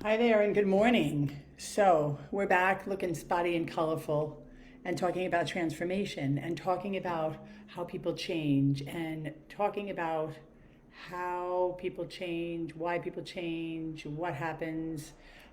Hi there and good morning. So, we're back looking spotty and colorful and talking about transformation and talking about how people change and talking about how people change, why people change, what happens,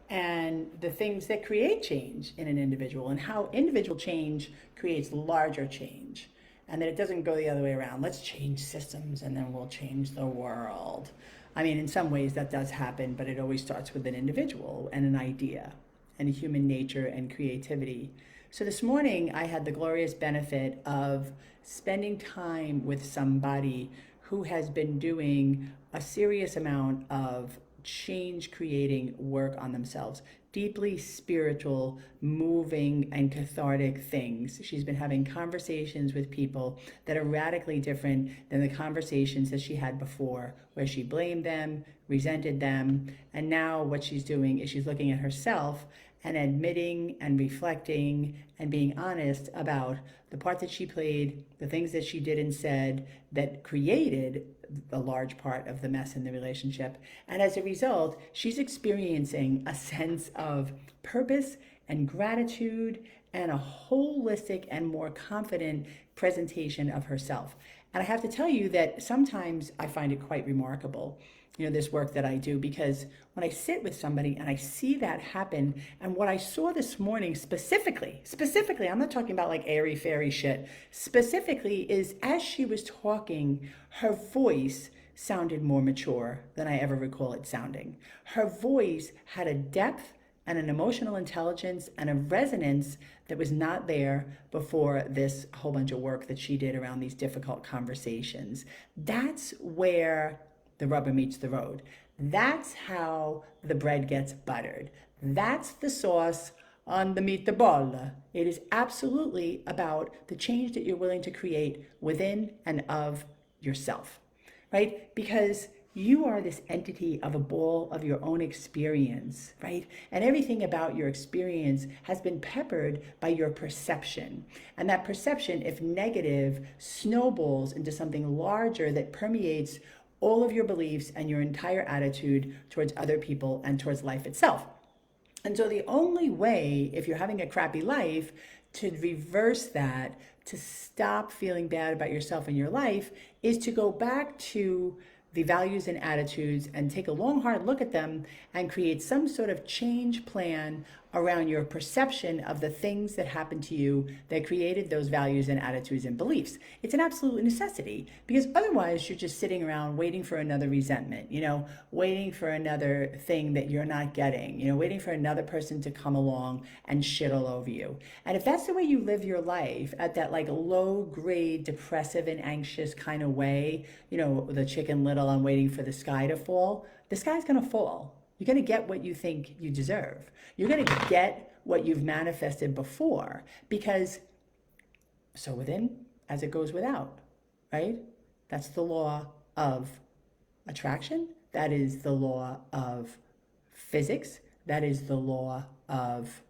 and the things that create change in an individual and how individual change creates larger change and that it doesn't go the other way around. Let's change systems and then we'll change the world. I mean, in some ways that does happen, but it always starts with an individual and an idea and human nature and creativity. So this morning I had the glorious benefit of spending time with somebody who has been doing a serious amount of change creating work on themselves, deeply spiritual, moving, and cathartic things. She's been having conversations with people that are radically different than the conversations that she had before, where she blamed them, resented them, and now what she's doing is she's looking at herself and admitting and reflecting and being honest about the part that she played, the things that she did and said that created a large part of the mess in the relationship. And as a result, she's experiencing a sense of purpose and gratitude and a holistic and more confident presentation of herself. And I have to tell you that sometimes I find it quite remarkable, this work that I do, because when I sit with somebody and I see that happen, and what I saw this morning specifically, I'm not talking about like airy fairy shit, specifically is as she was talking, her voice sounded more mature than I ever recall it sounding. Her voice had a depth and an emotional intelligence and a resonance that was not there before this whole bunch of work that she did around these difficult conversations. That's where the rubber meets the road. That's how the bread gets buttered. That's the sauce on the meatball. It is absolutely about the change that you're willing to create within and of yourself, right? Because you are this entity of a ball of your own experience, right? And everything about your experience has been peppered by your perception. And that perception, if negative, snowballs into something larger that permeates all of your beliefs and your entire attitude towards other people and towards life itself. And so the only way, if you're having a crappy life, to reverse that, to stop feeling bad about yourself and your life, is to go back to the values and attitudes and take a long, hard look at them and create some sort of change plan around your perception of the things that happened to you that created those values and attitudes and beliefs. It's an absolute necessity, because otherwise you're just sitting around waiting for another resentment, waiting for another thing that you're not getting, waiting for another person to come along and shit all over you. And if that's the way you live your life, at that like low grade, depressive and anxious kind of way, the Chicken Little, I'm waiting for the sky to fall, the sky's gonna fall. You're going to get what you think you deserve. You're going to get what you've manifested before, because so within as it goes without, right? That's the law of attraction. That is the law of physics. That is the law of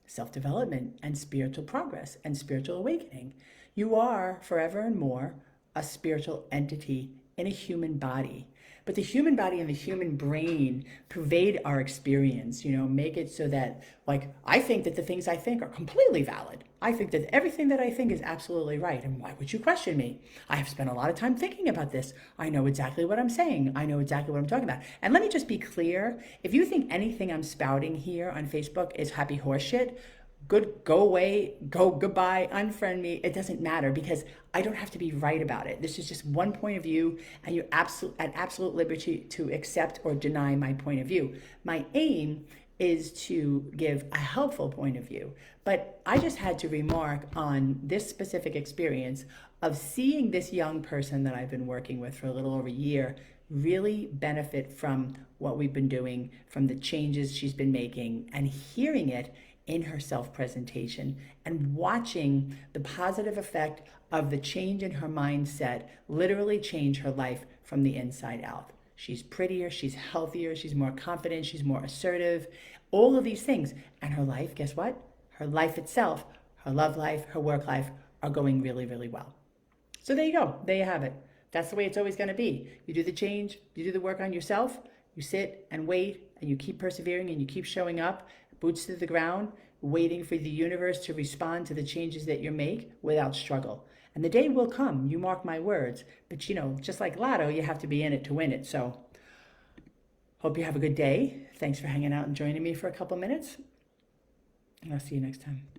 self-development and spiritual progress and spiritual awakening. You are forever and more a spiritual entity in a human body. But the human body and the human brain pervade our experience, make it so that, like, I think that the things I think are completely valid. I think that everything that I think is absolutely right. And why would you question me? I have spent a lot of time thinking about this. I know exactly what I'm saying. I know exactly what I'm talking about. And let me just be clear. If you think anything I'm spouting here on Facebook is happy horseshit, go away, go goodbye, unfriend me. It doesn't matter, because I don't have to be right about it. This is just one point of view, and you're at absolute liberty to accept or deny my point of view. My aim is to give a helpful point of view. But I just had to remark on this specific experience of seeing this young person that I've been working with for a little over a year really benefit from what we've been doing, from the changes she's been making, and hearing it in her self-presentation and watching the positive effect of the change in her mindset literally change her life from the inside out. She's prettier, she's healthier, she's more confident, she's more assertive, all of these things. And her life, guess what? Her life itself, her love life, her work life are going really, really well. So there you go. There you have it. That's the way it's always going to be. You do the change, you do the work on yourself, you sit and wait and you keep persevering and you keep showing up, boots to the ground, waiting for the universe to respond to the changes that you make without struggle. And the day will come, you mark my words. But just like Lotto, you have to be in it to win it. So hope you have a good day. Thanks for hanging out and joining me for a couple minutes. And I'll see you next time.